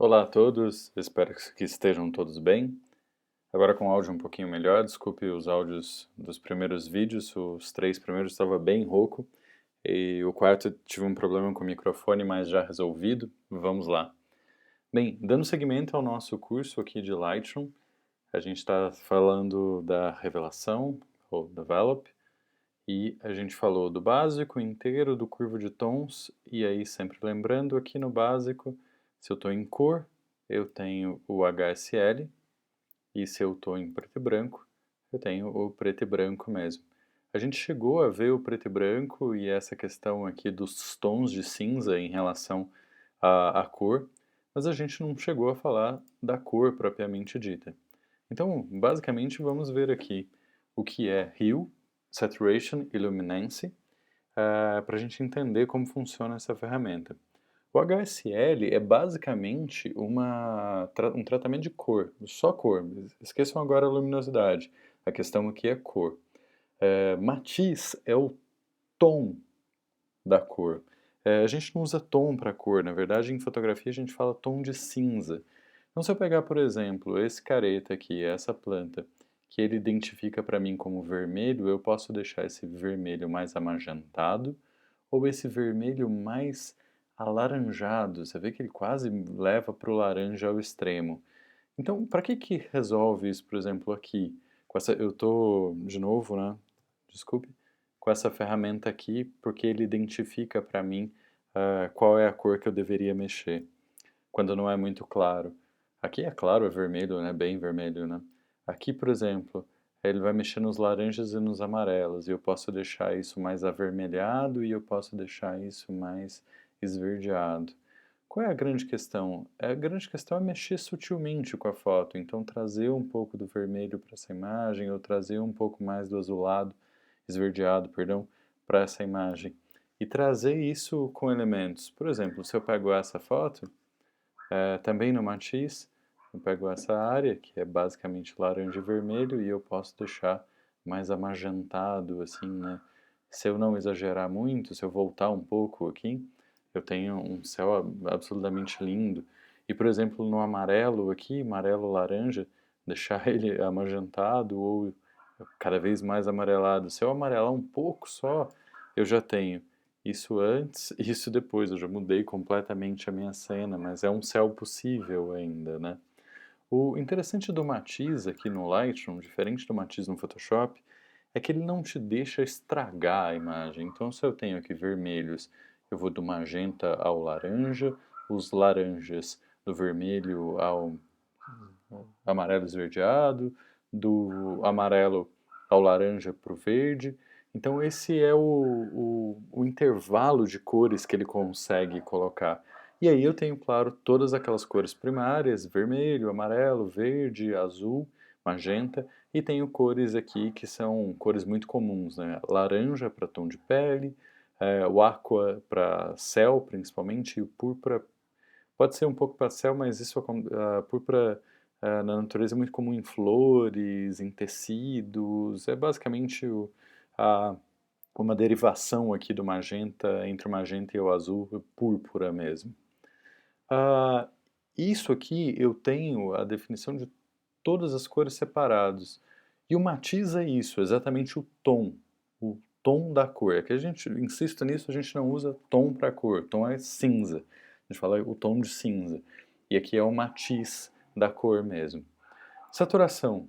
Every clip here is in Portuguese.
Olá a todos, espero que estejam todos bem. Agora com o áudio um pouquinho melhor, desculpe os áudios dos primeiros vídeos, os três primeiros estava bem rouco, e o quarto tive um problema com o microfone, mas já resolvido, vamos lá. Bem, dando seguimento ao nosso curso aqui de Lightroom, a gente está falando da revelação, ou develop, e a gente falou do básico inteiro, do curvo de tons, e aí sempre lembrando aqui no básico, se eu estou em cor, eu tenho o HSL, e se eu estou em preto e branco, eu tenho o preto e branco mesmo. A gente chegou a ver o preto e branco e essa questão aqui dos tons de cinza em relação à cor, mas a gente não chegou a falar da cor propriamente dita. Então, basicamente, vamos ver aqui o que é Hue, Saturation e Luminance, para a gente entender como funciona essa ferramenta. O HSL é basicamente um tratamento de cor, só cor. Esqueçam agora a luminosidade. A questão aqui é cor. Matiz é o tom da cor. A gente não usa tom para cor, na verdade em fotografia a gente fala tom de cinza. Então se eu pegar, por exemplo, esse careta aqui, essa planta, que ele identifica para mim como vermelho, eu posso deixar esse vermelho mais amagentado ou esse vermelho mais alaranjado. Você vê que ele quase leva para o laranja ao extremo. Então, para que resolve isso, por exemplo, aqui? Eu estou, de novo, né? Desculpe. Com essa ferramenta aqui, porque ele identifica para mim qual é a cor que eu deveria mexer, quando não é muito claro. Aqui é claro, é vermelho, né? Bem vermelho, né? Aqui, por exemplo, ele vai mexer nos laranjas e nos amarelos, e eu posso deixar isso mais avermelhado e eu posso deixar isso mais esverdeado. Qual é a grande questão? A grande questão é mexer sutilmente com a foto, então trazer um pouco do vermelho para essa imagem, ou trazer um pouco mais do azulado, esverdeado, perdão, para essa imagem. E trazer isso com elementos. Por exemplo, se eu pego essa foto, também no matiz, eu pego essa área, que é basicamente laranja e vermelho, e eu posso deixar mais amagentado, assim, né? Se eu não exagerar muito, se eu voltar um pouco aqui, eu tenho um céu absolutamente lindo. E, por exemplo, no amarelo aqui, amarelo-laranja, deixar ele amagentado ou cada vez mais amarelado. Se eu amarelar um pouco só, eu já tenho isso antes e isso depois. Eu já mudei completamente a minha cena, mas é um céu possível ainda, né? O interessante do matiz aqui no Lightroom, diferente do matiz no Photoshop, é que ele não te deixa estragar a imagem. Então, se eu tenho aqui vermelhos, eu vou do magenta ao laranja, os laranjas do vermelho ao amarelo esverdeado, do amarelo ao laranja para o verde. Então esse é o intervalo de cores que ele consegue colocar. E aí eu tenho, claro, todas aquelas cores primárias, vermelho, amarelo, verde, azul, magenta, e tenho cores aqui que são cores muito comuns, né? Laranja para tom de pele, o aqua para céu, principalmente, e o púrpura pode ser um pouco para céu, mas isso a púrpura na natureza é muito comum em flores, em tecidos, é basicamente a, uma derivação aqui do magenta, entre o magenta e o azul, púrpura mesmo. Ah, isso aqui eu tenho a definição de todas as cores separadas. E o matiz é isso, exatamente o tom da cor. É que a gente, insisto nisso, a gente não usa tom para cor, tom é cinza. A gente fala o tom de cinza. E aqui é o matiz da cor mesmo. Saturação.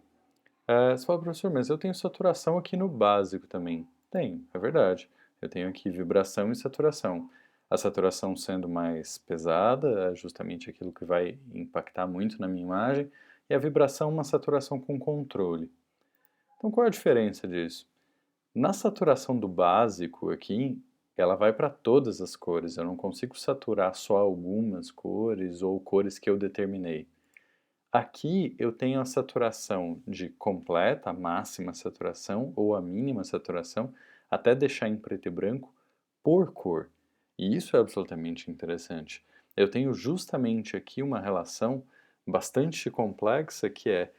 Você fala, professor, mas eu tenho saturação aqui no básico também. Tenho, é verdade. Eu tenho aqui vibração e saturação. A saturação sendo mais pesada, é justamente aquilo que vai impactar muito na minha imagem, e a vibração, uma saturação com controle. Então, qual é a diferença disso? Na saturação do básico aqui, ela vai para todas as cores. Eu não consigo saturar só algumas cores ou cores que eu determinei. Aqui eu tenho a saturação de completa, a máxima saturação ou a mínima saturação, até deixar em preto e branco por cor. E isso é absolutamente interessante. Eu tenho justamente aqui uma relação bastante complexa que é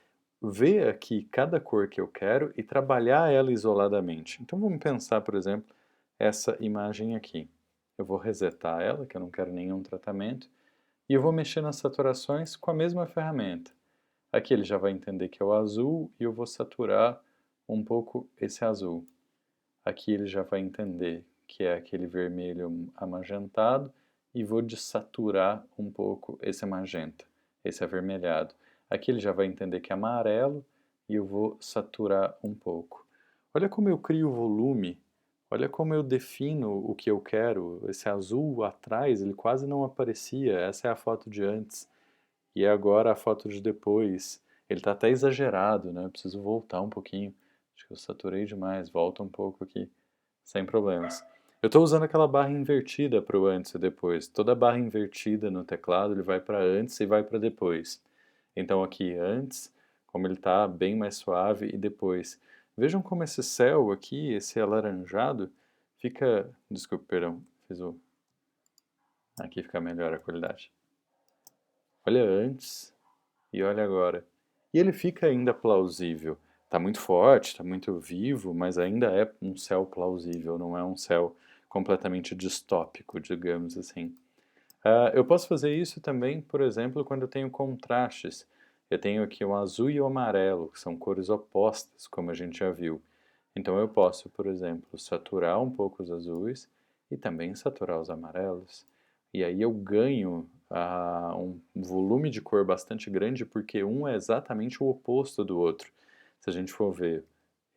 ver aqui cada cor que eu quero e trabalhar ela isoladamente. Então vamos pensar, por exemplo, essa imagem aqui. Eu vou resetar ela, que eu não quero nenhum tratamento, E eu vou mexer nas saturações com a mesma ferramenta. Aqui ele já vai entender que é o azul e eu vou saturar um pouco esse azul. Aqui ele já vai entender que é aquele vermelho amagentado e vou desaturar um pouco esse magenta, esse avermelhado. Aqui ele já vai entender que é amarelo e eu vou saturar um pouco. Olha como eu crio volume, olha como eu defino o que eu quero. Esse azul atrás, ele quase não aparecia, essa é a foto de antes. E agora a foto de depois. Ele está até exagerado, né? Eu preciso voltar um pouquinho. Acho que eu saturei demais, volta um pouco aqui. Sem problemas. Eu estou usando aquela barra invertida para o antes e depois. Toda barra invertida no teclado ele vai para antes e vai para depois. Então aqui antes, como ele está bem mais suave, e depois. Vejam como esse céu aqui, esse alaranjado, fica... Desculpe, perdão, fiz o... Aqui fica melhor a qualidade. Olha antes e olha agora. E ele fica ainda plausível. Está muito forte, está muito vivo, mas ainda é um céu plausível, não é um céu completamente distópico, digamos assim. Eu posso fazer isso também, por exemplo, quando eu tenho contrastes. Eu tenho aqui o azul e o amarelo, que são cores opostas, como a gente já viu. Então eu posso, por exemplo, saturar um pouco os azuis e também saturar os amarelos. E aí eu ganho um volume de cor bastante grande, porque um é exatamente o oposto do outro. Se a gente for ver,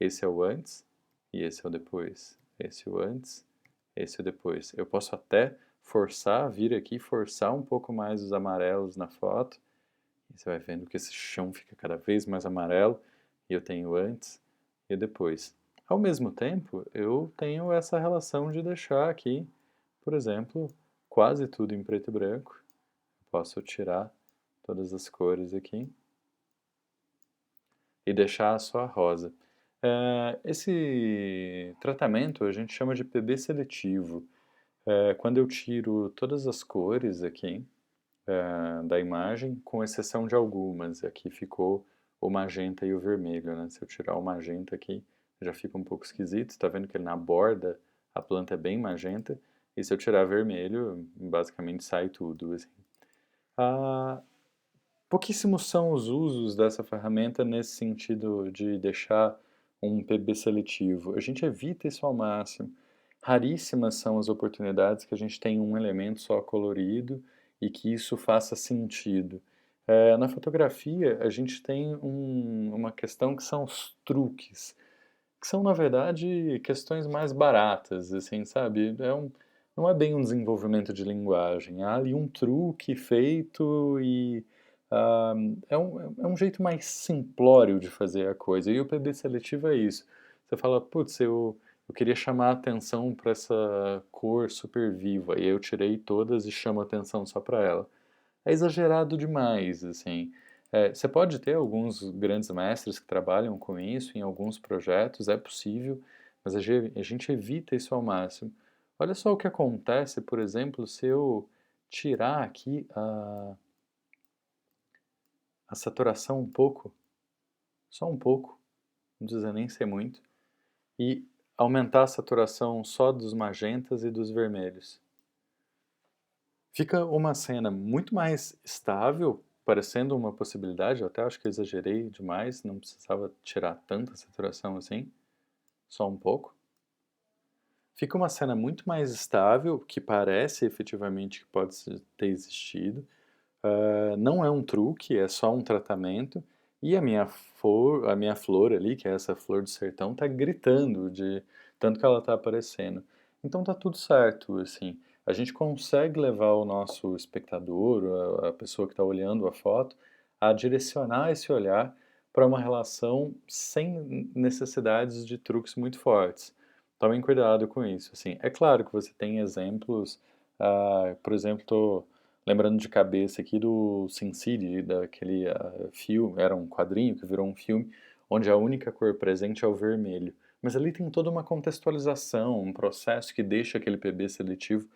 esse é o antes e esse é o depois. Esse é o antes, esse é o depois. Eu posso até forçar, vir aqui, forçar um pouco mais os amarelos na foto. E você vai vendo que esse chão fica cada vez mais amarelo. E eu tenho o antes e o depois. Ao mesmo tempo, eu tenho essa relação de deixar aqui, por exemplo, quase tudo em preto e branco. Posso tirar todas as cores aqui e deixar só a rosa. Esse tratamento a gente chama de PB seletivo. Quando eu tiro todas as cores aqui da imagem, com exceção de algumas. Aqui ficou o magenta e o vermelho, né? Se eu tirar o magenta aqui, já fica um pouco esquisito. Está vendo que na borda a planta é bem magenta. E se eu tirar vermelho, basicamente sai tudo, assim. Ah, pouquíssimos são os usos dessa ferramenta nesse sentido de deixar um PB seletivo. A gente evita isso ao máximo. Raríssimas são as oportunidades que a gente tem um elemento só colorido e que isso faça sentido. Na fotografia, a gente tem uma questão que são os truques, que são, na verdade, questões mais baratas, assim, sabe? Não é bem um desenvolvimento de linguagem. Há ali um truque feito e ah, é um jeito mais simplório de fazer a coisa. E o PB seletivo é isso. Você fala, putz, eu queria chamar a atenção para essa cor super viva, e eu tirei todas e chamo a atenção só para ela. É exagerado demais, assim. Você pode ter alguns grandes mestres que trabalham com isso em alguns projetos, é possível, mas a gente evita isso ao máximo. Olha só o que acontece, por exemplo, se eu tirar aqui a saturação um pouco, só um pouco, não precisa nem ser muito, e aumentar a saturação só dos magentas e dos vermelhos. Fica uma cena muito mais estável, parecendo uma possibilidade, eu até acho que eu exagerei demais, não precisava tirar tanta saturação assim, só um pouco. Fica uma cena muito mais estável, que parece efetivamente que pode ter existido. Não é um truque, é só um tratamento. E a minha flor ali, que é essa flor do sertão, está gritando de tanto que ela está aparecendo. Então tá tudo certo, assim. A gente consegue levar o nosso espectador, a pessoa que está olhando a foto, a direcionar esse olhar para uma relação sem necessidades de truques muito fortes. Tomem cuidado com isso, assim. É claro que você tem exemplos, por exemplo, estou lembrando de cabeça aqui do Sin City, daquele filme, era um quadrinho que virou um filme, onde a única cor presente é o vermelho. Mas ali tem toda uma contextualização, um processo que deixa aquele PB seletivo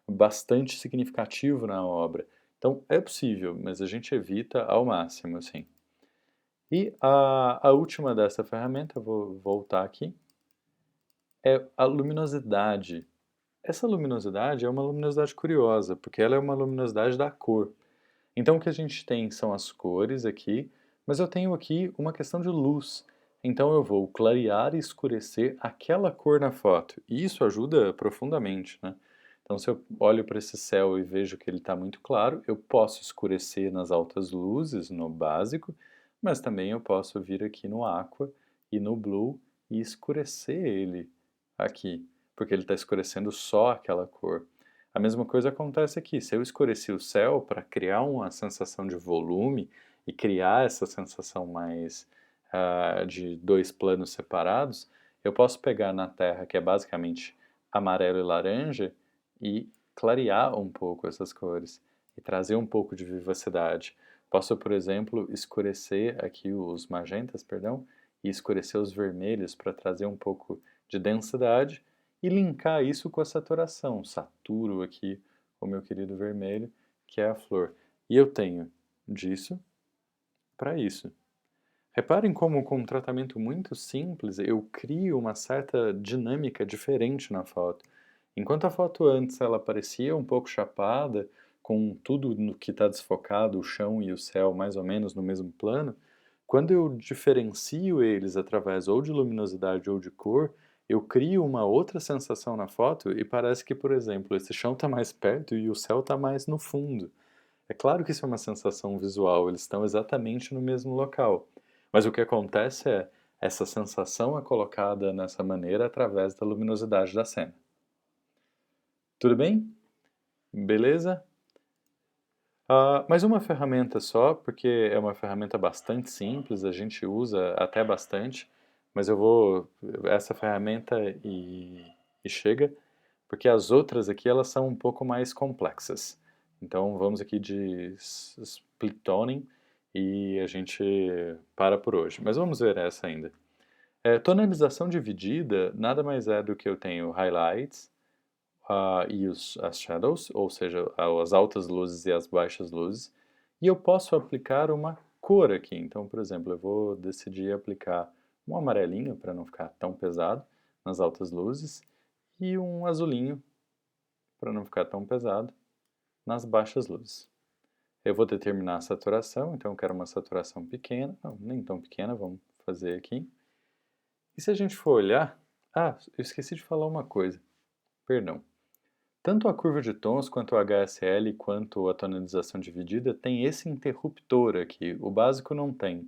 bastante significativo na obra. Então é possível, mas a gente evita ao máximo, assim. E a última dessa ferramenta, eu vou voltar aqui, é a luminosidade. Essa luminosidade é uma luminosidade curiosa, porque ela é uma luminosidade da cor. Então o que a gente tem são as cores aqui, mas eu tenho aqui uma questão de luz. Então eu vou clarear e escurecer aquela cor na foto. E isso ajuda profundamente, né? Então se eu olho para esse céu e vejo que ele está muito claro, eu posso escurecer nas altas luzes, no básico, mas também eu posso vir aqui no aqua e no blue e escurecer ele aqui, porque ele está escurecendo só aquela cor. A mesma coisa acontece aqui. Se eu escureci o céu para criar uma sensação de volume e criar essa sensação mais de dois planos separados, eu posso pegar na Terra, que é basicamente amarelo e laranja, e clarear um pouco essas cores e trazer um pouco de vivacidade. Posso, por exemplo, escurecer aqui os magentas, perdão, e escurecer os vermelhos para trazer um pouco de densidade e linkar isso com a saturação. Saturo aqui o meu querido vermelho, que é a flor. E eu tenho disso para isso. Reparem como com um tratamento muito simples eu crio uma certa dinâmica diferente na foto. Enquanto a foto antes ela parecia um pouco chapada, com tudo no que está desfocado, o chão e o céu mais ou menos no mesmo plano, quando eu diferencio eles através ou de luminosidade ou de cor, eu crio uma outra sensação na foto e parece que, por exemplo, esse chão está mais perto e o céu está mais no fundo. É claro que isso é uma sensação visual, eles estão exatamente no mesmo local. Mas o que acontece é, essa sensação é colocada nessa maneira através da luminosidade da cena. Tudo bem? Beleza? Mais uma ferramenta só, porque é uma ferramenta bastante simples, a gente usa até bastante, mas eu vou... essa ferramenta e chega, porque as outras aqui elas são um pouco mais complexas. Então vamos aqui de split toning e a gente para por hoje. Mas vamos ver essa ainda. Tonalização dividida nada mais é do que eu tenho highlights e as shadows, ou seja, as altas luzes e as baixas luzes, e eu posso aplicar uma cor aqui. Então, por exemplo, eu vou decidir aplicar um amarelinho para não ficar tão pesado nas altas luzes e um azulinho para não ficar tão pesado nas baixas luzes. Eu vou determinar a saturação, então eu quero uma saturação pequena, não, nem tão pequena, vamos fazer aqui. E se a gente for olhar... eu esqueci de falar uma coisa, perdão. Tanto a curva de tons, quanto o HSL, quanto a tonalização dividida tem esse interruptor aqui, o básico não tem.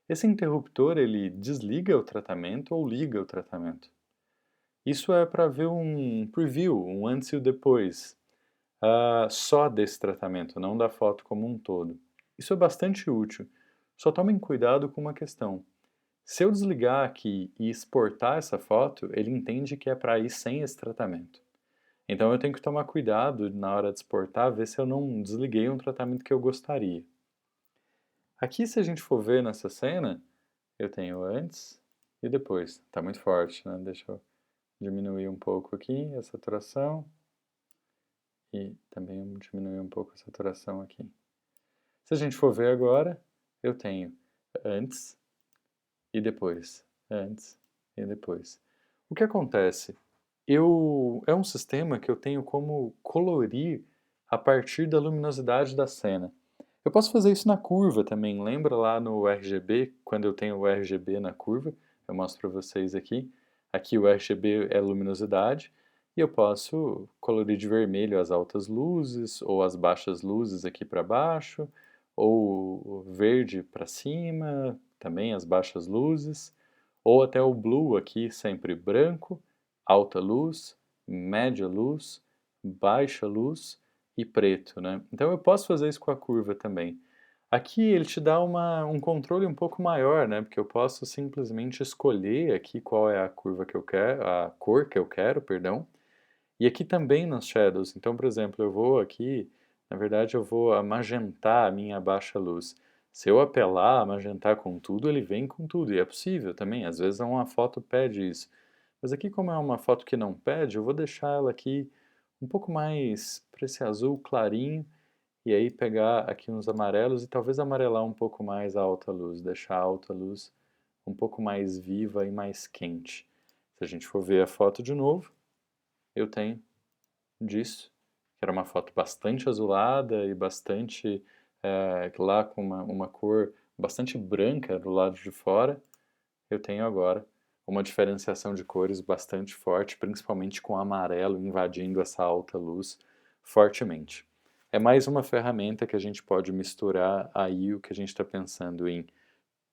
Esse interruptor, ele desliga o tratamento ou liga o tratamento. Isso é para ver um preview, um antes e o depois, só desse tratamento, não da foto como um todo. Isso é bastante útil. Só tomem cuidado com uma questão. Se eu desligar aqui e exportar essa foto, ele entende que é para ir sem esse tratamento. Então eu tenho que tomar cuidado na hora de exportar, ver se eu não desliguei um tratamento que eu gostaria. Aqui, se a gente for ver nessa cena, eu tenho antes e depois. Está muito forte, né? Deixa eu diminuir um pouco aqui a saturação. E também diminuir um pouco a saturação aqui. Se a gente for ver agora, eu tenho antes e depois. Antes e depois. O que acontece? É um sistema que eu tenho como colorir a partir da luminosidade da cena. Eu posso fazer isso na curva também. Lembra lá no RGB, quando eu tenho o RGB na curva? Eu mostro para vocês aqui. Aqui o RGB é luminosidade. E eu posso colorir de vermelho as altas luzes, ou as baixas luzes aqui para baixo, ou verde para cima, também as baixas luzes, ou até o blue aqui sempre branco, alta luz, média luz, baixa luz e preto, né? Então eu posso fazer isso com a curva também. Aqui ele te dá um controle um pouco maior, né? Porque eu posso simplesmente escolher aqui qual é a curva que eu quero, a cor que eu quero, perdão. E aqui também nos shadows. Então, por exemplo, eu vou aqui, na verdade eu vou amagentar a minha baixa luz. Se eu apelar, amagentar com tudo, ele vem com tudo. E é possível também, às vezes uma foto pede isso. Mas aqui, como é uma foto que não pede, eu vou deixar ela aqui um pouco mais para esse azul clarinho, e aí pegar aqui uns amarelos e talvez amarelar um pouco mais a alta luz, deixar a alta luz um pouco mais viva e mais quente. Se a gente for ver a foto de novo, eu tenho disso, que era uma foto bastante azulada e bastante lá com uma cor bastante branca do lado de fora, eu tenho agora uma diferenciação de cores bastante forte, principalmente com o amarelo invadindo essa alta luz fortemente. É mais uma ferramenta que a gente pode misturar aí o que a gente está pensando em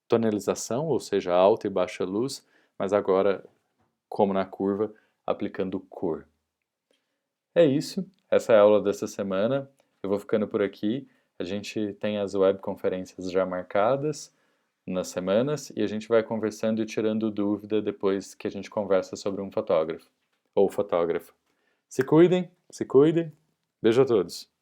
tonalização, ou seja, alta e baixa luz, mas agora, como na curva, aplicando cor. É isso, essa é a aula dessa semana. Eu vou ficando por aqui. A gente tem as webconferências já marcadas nas semanas e a gente vai conversando e tirando dúvida depois que a gente conversa sobre um fotógrafo ou fotógrafa. Se cuidem, se cuidem. Beijo a todos.